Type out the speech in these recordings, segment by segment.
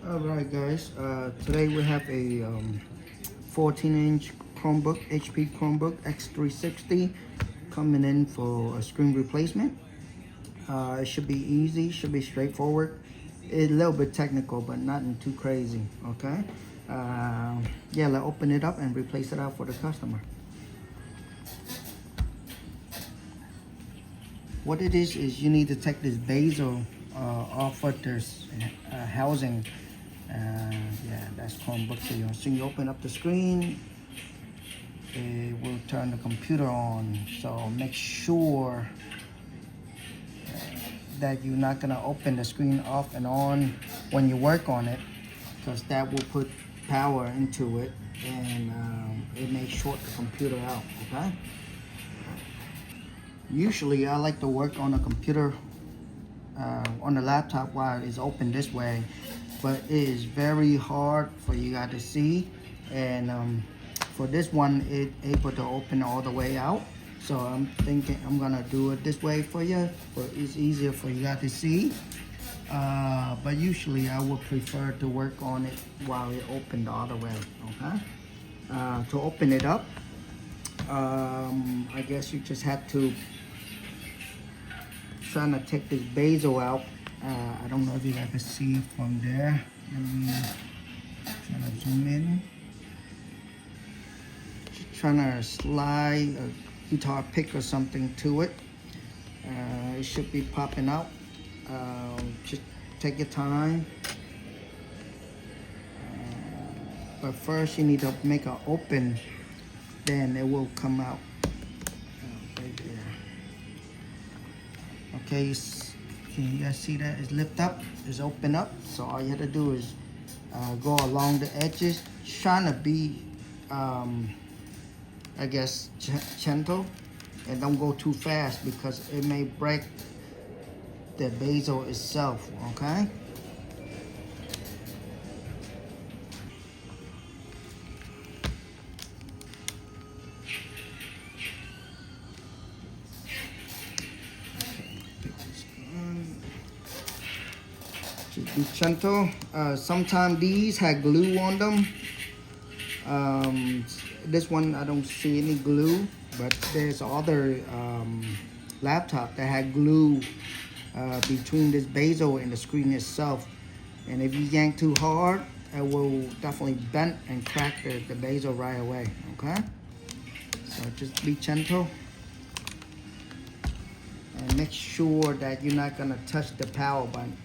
Alright guys, today we have a 14-inch Chromebook, HP Chromebook X360 coming in for a screen replacement. It should be easy, should be straightforward. It's a little bit technical, but nothing too crazy, okay? Yeah, let's open it up and replace it out for the customer. What it is you need to take this bezel off of this housing. Yeah, that's Chromebook for you. So you open up the screen, it will turn the computer on. So make sure that you're not gonna open the screen off and on when you work on it, because that will put power into it and it may short the computer out, okay? Usually I like to work on a computer, on the laptop while it's open this way, but it is very hard for you guys to see, and for this one it's able to open all the way out. So I'm thinking I'm gonna do it this way for you, but it's easier for you guys to see. But usually I would prefer to work on it while it open the other way, okay? To open it up, I guess you just have to trying to take this bezel out. I don't know if you guys can see from there. Let me try to zoom in. Just trying to slide a guitar pick or something to it. It should be popping out. Just take your time. But first you need to make an open, then it will come out. Right there. Okay, can you guys see that? It's lift up, it's open up. So all you have to do is go along the edges, trying to be, I guess, gentle, and don't go too fast because it may break the bezel itself, okay? Just be gentle. Sometimes these have glue on them. This one I don't see any glue, but there's other laptop that had glue between this bezel and the screen itself. And if you yank too hard, it will definitely bend and crack the bezel right away, okay? So just be gentle. And make sure that you're not gonna touch the power button.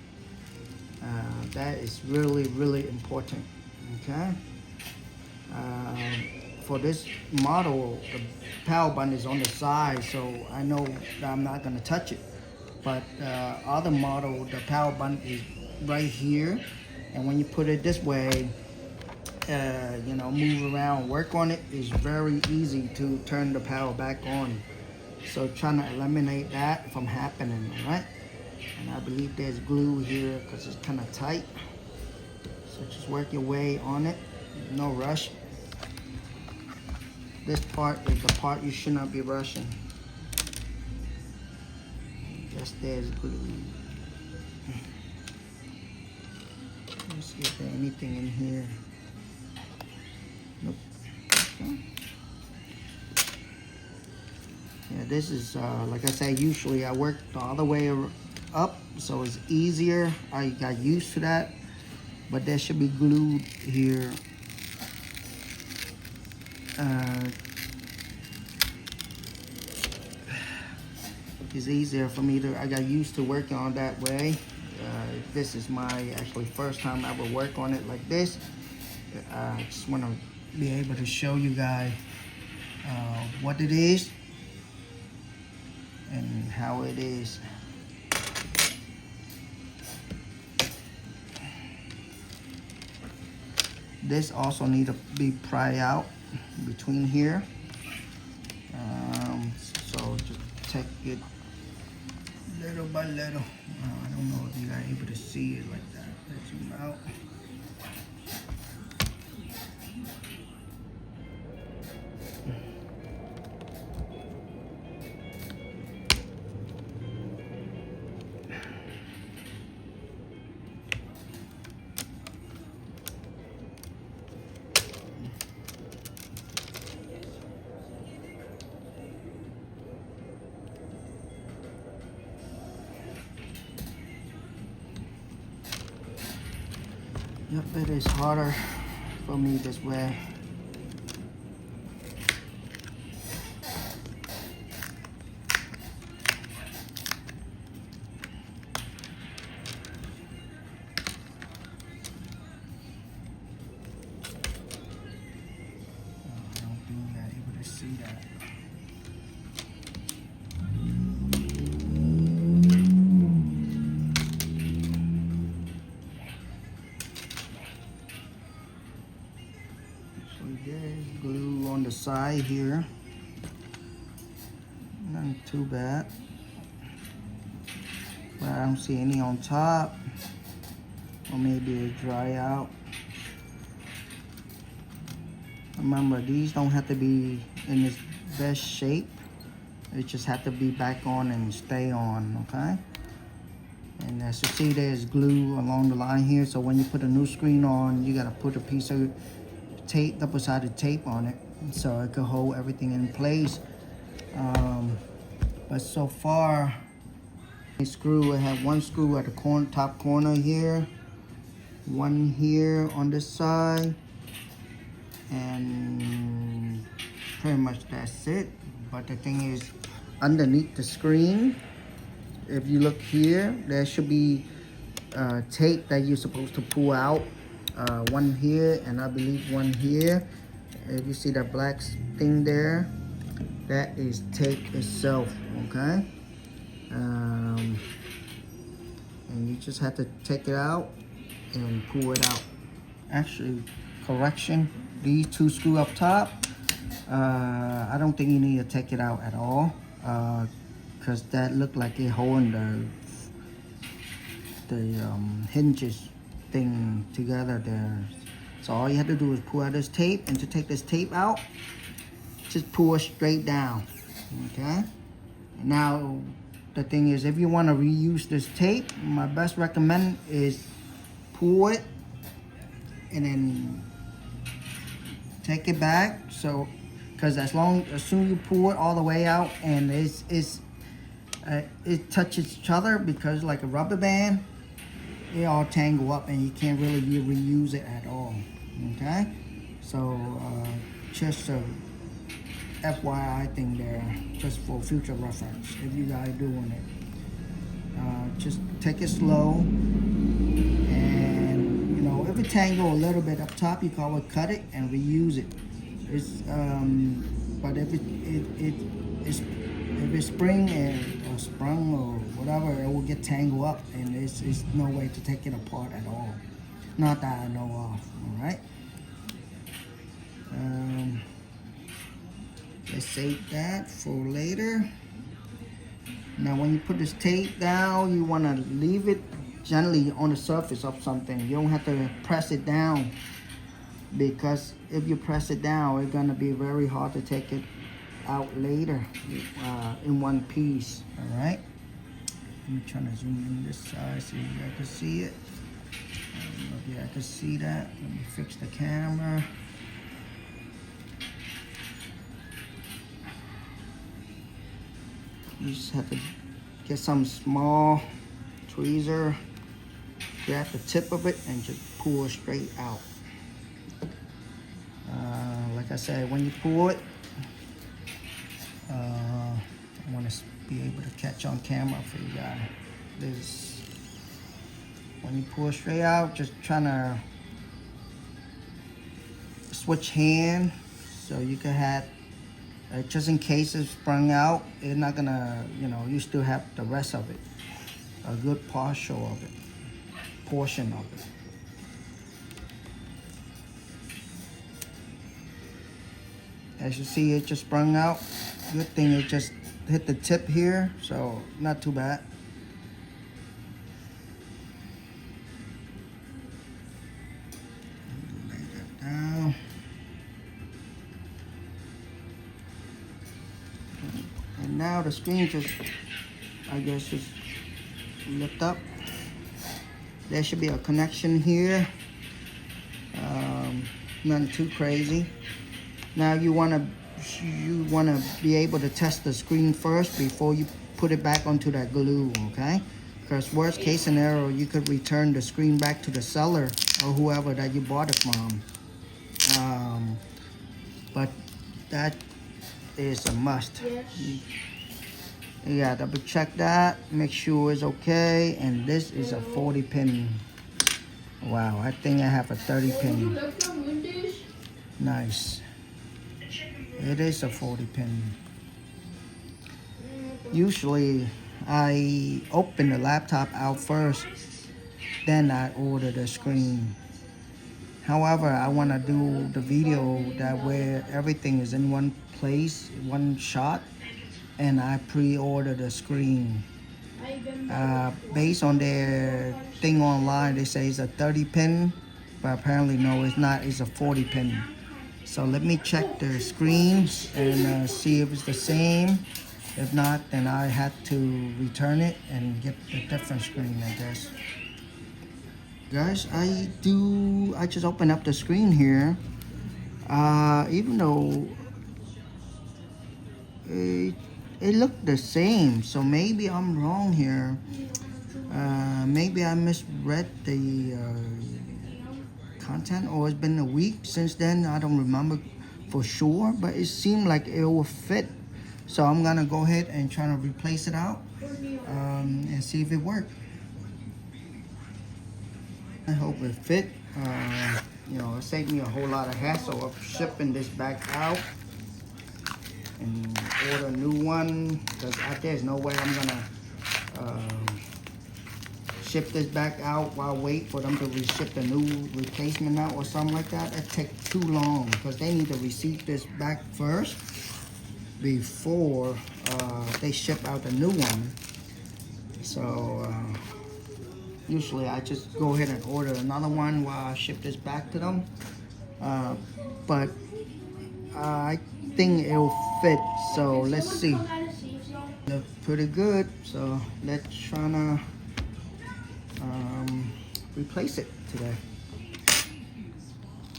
That is really important, okay? For this model, the power button is on the side, so I know that I'm not gonna touch it. But other model, the power button is right here, and when you put it this way, you know, move around, work on it, is very easy to turn the power back on. So trying to eliminate that from happening, all right? And I believe there's glue here because it's kind of tight. So just work your way on it, no rush. This part is the part you should not be rushing. Yes, there's glue. Let's see if there's anything in here. Nope. Okay. Yeah, this is, like I said, usually I work the other way up, so it's easier. I got used to that, but there should be glue here. It's easier for me to, I got used to working on that way. This is my actually first time I ever work on it like this. I just want to be able to show you guys what it is and how it is. This also need to be pried out between here. So just take it little by little. I don't know if you are able to see it like that. Let's zoom out. Yep, it is harder for me this way. I don't think you're able to see that. There's glue on the side here. Nothing too bad. But I don't see any on top. Or maybe it dry out. Remember, these don't have to be in its best shape. It just have to be back on and stay on, okay? And as you see, there's glue along the line here. So when you put a new screen on, you gotta put a piece of tape, double-sided tape on it, so it can hold everything in place. But so far, this screw, I have one screw at the top corner here, one here on this side, and pretty much that's it. But the thing is, underneath the screen, if you look here, there should be tape that you're supposed to pull out. One here, and I believe one here. If you see that black thing there, that is tape itself, okay? And you just have to take it out and pull it out. Actually, correction, these two screws up top, I don't think you need to take it out at all, because that looked like it holding the hinges thing together there. So all you have to do is pull out this tape, and to take this tape out, just pull it straight down, okay? Now the thing is, if you want to reuse this tape, my best recommend is pull it and then take it back. So because as soon as you pull it all the way out and it touches each other, because like a rubber band, they all tangle up and you can't really reuse it at all, okay? So just a FYI thing there, just for future reference if you guys doing it. Just take it slow, and you know, if it tangle a little bit up top, you can always cut it and reuse it. It's but if it's spring or sprung or whatever, it will get tangled up, and it's no way to take it apart at all. Not that I know of. All right. Let's save that for later. Now, when you put this tape down, you want to leave it gently on the surface of something. You don't have to press it down, because if you press it down, it's gonna be very hard to take it out later in one piece. All right. I'm trying to zoom in this side so you guys can see it. Maybe I can see that. Let me fix the camera. You just have to get some small tweezer, grab the tip of it, and just pull it straight out. Like I said, when you pull it, I want to be able to catch on camera for you guys. When you pull it straight out, just trying to switch hand so you can have, just in case it's sprung out, it's not gonna, you know, you still have the rest of it, a good portion of it. As you see, it just sprung out. Good thing it just hit the tip here, so not too bad. Lay that down. And now the screen just, I guess, just lift up. There should be a connection here. Nothing too crazy. Now you wanna be able to test the screen first before you put it back onto that glue, okay? Because worst case scenario, you could return the screen back to the seller or whoever that you bought it from. But that is a must. You gotta double check that, make sure it's okay. And this is a 40 pin. Wow, I think I have a 30 pin. Nice. It is a 40 pin. Usually I open the laptop out first, then I order the screen. However, I want to do the video that where everything is in one place, one shot, and I pre-order the screen. Based on their thing online, they say it's a 30 pin, but apparently no, it's not. It's a 40 pin. So let me check the screens and see if it's the same. If not, then I had to return it and get a different screen, I guess. Guys, I just opened up the screen here. Even though it looked the same, so maybe I'm wrong here. Maybe I misread the content, or it's been a week since then. I don't remember for sure, but it seemed like it will fit. So I'm gonna go ahead and try to replace it out and see if it worked. I hope it fit. You know, it saved me a whole lot of hassle of shipping this back out and order a new one, because there's no way I'm gonna ship this back out while wait for them to reship the new replacement out or something like that. That take too long, because they need to receive this back first before they ship out the new one. So usually I just go ahead and order another one while I ship this back to them. But I think it'll fit, so let's see. Look pretty good, so let's try to replace it today.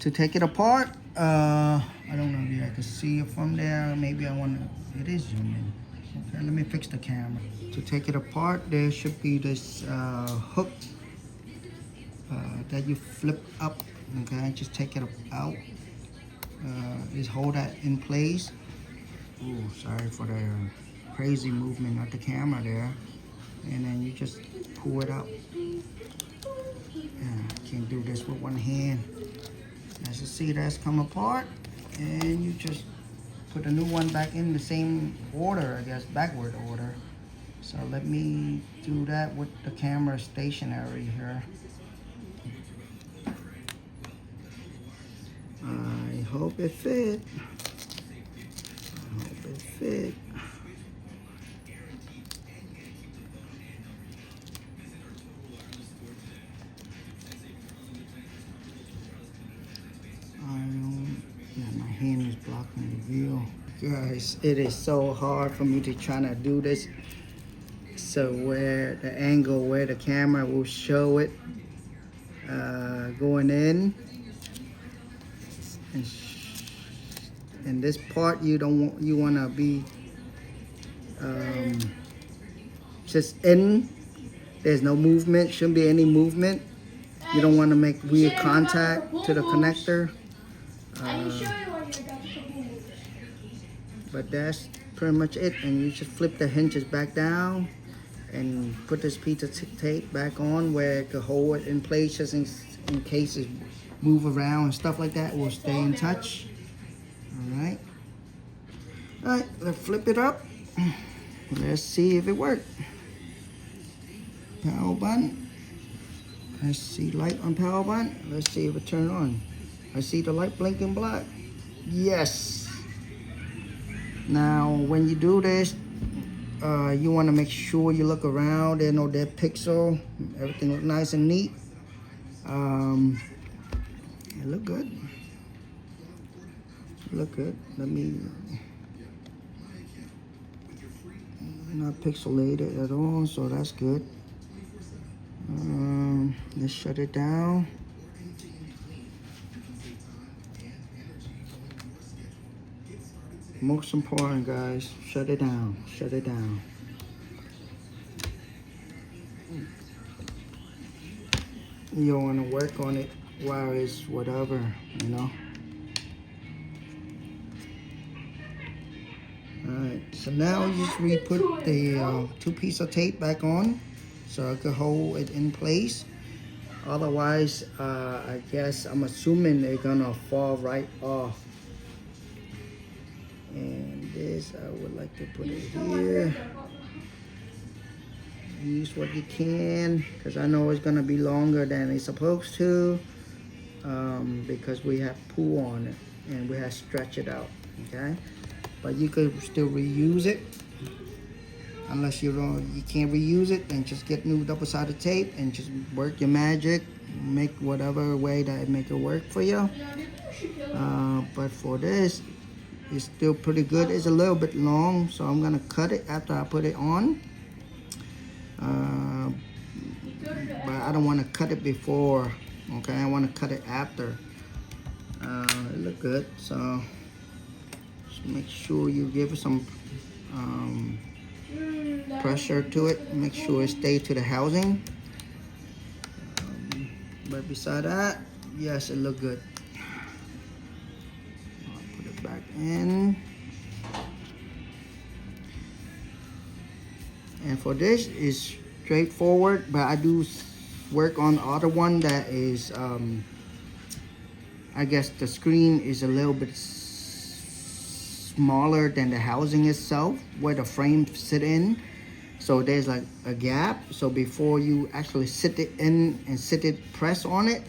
To take it apart, I don't know if you can see it from there. Maybe I want to, it is zoom in. Okay, let me fix the camera. To take it apart, there should be this hook that you flip up. Okay, just take it out. Just hold that in place. Ooh, sorry for the crazy movement of the camera there. And then you just pull it out. Can't do this with one hand. As you see, that's come apart, and you just put a new one back in the same order, I guess, backward order. So let me do that with the camera stationary here. I hope it fit. I hope it fit. My hand is blocking the view. Guys, it is so hard for me to try to do this. So where the angle where the camera will show it going in, and this part you want to be just in. There's no movement, shouldn't be any movement. You don't want to make weird contact to the connector. But that's pretty much it, and you just flip the hinges back down and put this piece of tape back on where it could hold it in place, just in case it move around and stuff like that. It will stay in touch. All right, let's flip it up. Let's see if it worked. Power button. Let's see light on power button. Let's see if it turned on. I see the light blinking black. Yes. Now, when you do this, you want to make sure you look around. There's no dead pixel. Everything looks nice and neat. It look good. Look good. Let me. Not pixelated at all, so that's good. Let's shut it down. Most important, guys, shut it down. Shut it down. you don't want to work on it while it's whatever, you know. Alright, so now you just re-put the 2 pieces of tape back on so it could hold it in place. Otherwise, I guess I'm assuming they're gonna fall right off. And this, I would like to put it here. Use what you can, because I know it's gonna be longer than it's supposed to, because we have pull on it and we have stretch it out. Okay, but you could still reuse it. Unless you can't reuse it, then just get new double-sided tape and just work your magic, make whatever way that make it work for you. But for this, it's still pretty good. It's a little bit long, so I'm gonna cut it after I put it on. But I don't want to cut it before. Okay, I want to cut it after. It look good, so just make sure you give it some pressure to it. Make sure it stays to the housing. But beside that, yes, it look good. I'll put it back in. And for this is straightforward, but I do work on the other one that is, I guess the screen is a little bit smaller than the housing itself, where the frame sit in. So there's like a gap. So before you actually sit it in and press on it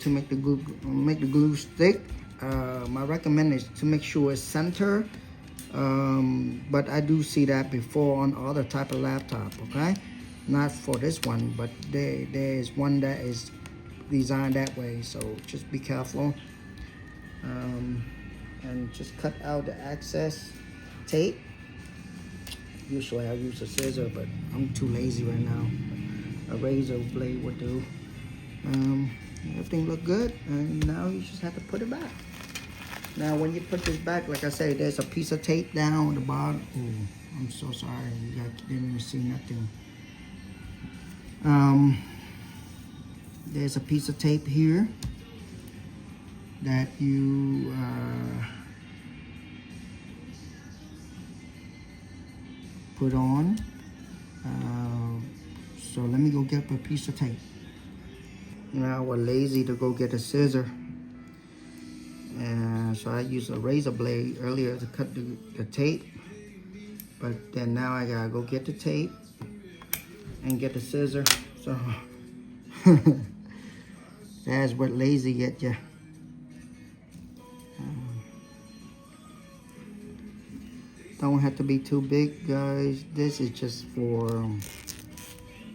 to make the glue stick, my recommend is to make sure it's center. But I do see that before on other type of laptop. Okay, not for this one, but there is one that is designed that way. So just be careful, and just cut out the excess tape. Usually I use a scissor, but I'm too lazy right now. A razor blade would do. Everything look good, and now you just have to put it back. Now when you put this back, like I say, there's a piece of tape down the bottom. Oh, I'm so sorry, you guys didn't even see nothing. There's a piece of tape here that you put on. So let me go get a piece of tape. Now we're lazy to go get a scissor. So I used a razor blade earlier to cut the tape. But then now I gotta go get the tape and get the scissor. So that's what lazy get you. Don't have to be too big, guys. This is just for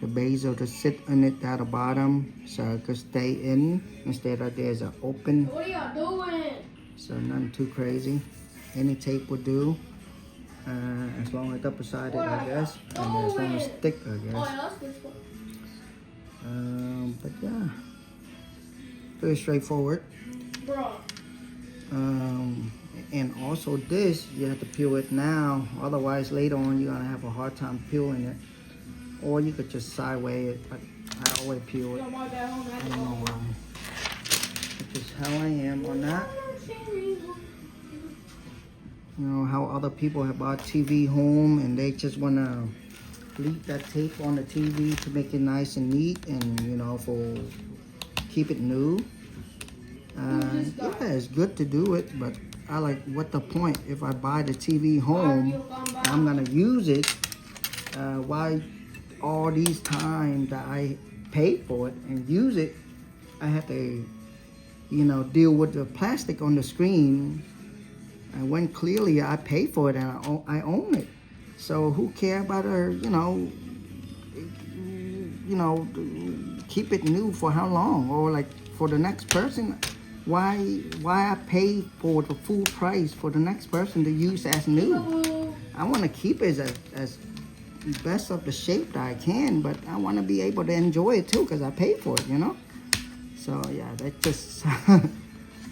the bezel to sit in it at the bottom, so it could stay in instead of there's an open. What are y'all doing? So nothing too crazy. Any tape will do, as long as double-sided, I guess, and as long as thick, I guess. But yeah, pretty straightforward. And also this, you have to peel it now, otherwise later on you're gonna have a hard time peeling it. Or you could just sideways it, but I always peel it. I don't know why. That's just how I am on that. You know how other people have bought TV home and they just wanna leave that tape on the TV to make it nice and neat, and you know, for keep it new. Yeah, it's good to do it, but I like, what the point if I buy the TV home and I'm gonna use it? Why all these times that I pay for it and use it, I have to, you know, deal with the plastic on the screen, and when clearly I pay for it and I own it. So who care about you know, keep it new for how long, or like for the next person? Why I pay for the full price for the next person to use as new? I want to keep it as best of the shape that I can, but I want to be able to enjoy it too, because I paid for it, you know. So yeah, that's just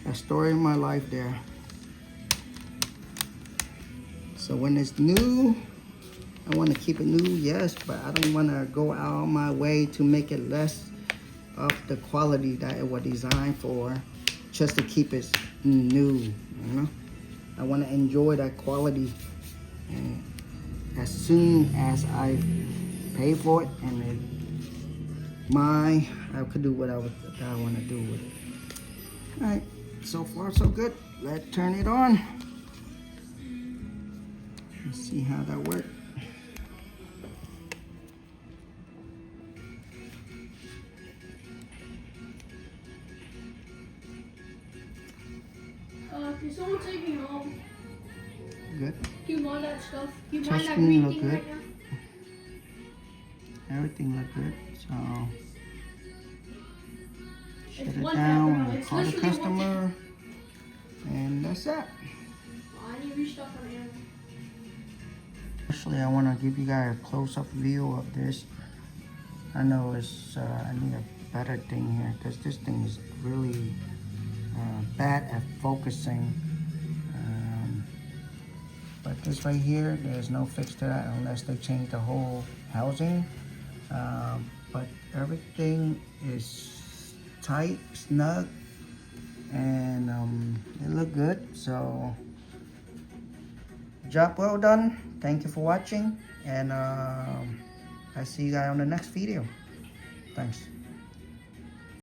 a story of my life there. So when it's new, I want to keep it new, yes, but I don't want to go out of my way to make it less of the quality that it was designed for, just to keep it new, you know. I want to enjoy that quality, and as soon as I pay for it and I could do what I want to do with it. All right, so far so good. Let's turn it on. Let's see how that works. Can someone take me home? Good. Do you want that stuff? Do you Touch mind that screen green look thing good. right now? Everything look good. So shut It's it one down pepper, and it's call the literally one customer, and that's that. I need to restock on Amazon. Actually, I want to give you guys a close-up view of this. I know it's I need a better thing here because this thing is really bad at focusing. But this right here, there's no fix to that unless they change the whole housing. But everything is tight, snug, and it look good. So job well done. Thank you for watching, and I see you guys on the next video. Thanks.